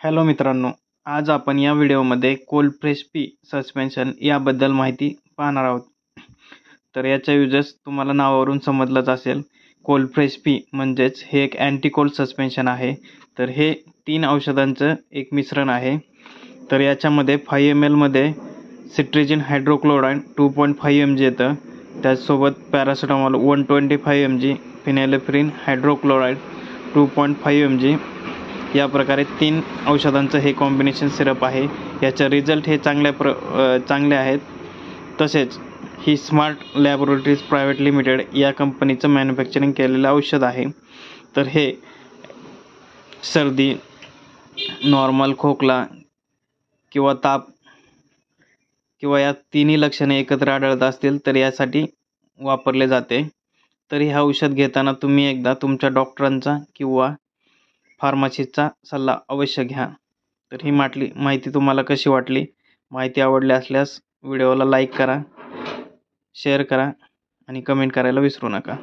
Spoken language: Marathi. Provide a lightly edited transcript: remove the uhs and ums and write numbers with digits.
हॅलो मित्रांनो, आज आपण या व्हिडिओमध्ये कोल्ड प्रेस पी सस्पेन्शन याबद्दल माहिती पाहणार आहोत. तर याचा युजेस तुम्हाला नावावरून समजलंच असेल. कोल्ड प्रेस पी म्हणजेच हे एक अँटी कोल्ड सस्पेन्शन आहे. तर हे 3 औषधांचं एक मिश्रण आहे. तर याच्यामध्ये 5 ml मध्ये सिट्रिजिन हायड्रोक्लोराइड 2.5 mg येतं. त्याचसोबत पॅरासिटामॉल 125 mg, फिनेलेफ्रिन हायड्रोक्लोराइड 2.5 mg या प्रकारे 3 औषधांचं हे कॉम्बिनेशन सिरप आहे. याचा रिझल्ट हे चांगले आहेत. तसेच ही स्मार्ट लॅबोरेटरीज प्रायव्हेट लिमिटेड या कंपनीचं मॅन्युफॅक्चरिंग केलेलं औषध आहे. तर हे सर्दी, नॉर्मल खोकला किंवा ताप किंवा या तिन्ही लक्षणे एकत्र आढळत असतील तर यासाठी वापरले जाते. तर हे औषध घेताना तुम्ही एकदा तुमच्या डॉक्टरांचा किंवा फार्मसिस्टचा सल्ला अवश्य घ्या. तर ही माहिती तुम्हाला कशी वाटली? माहिती आवडली असल्यास व्हिडिओला लाईक करा, शेअर करा आणि कमेंट करायला विसरू नका.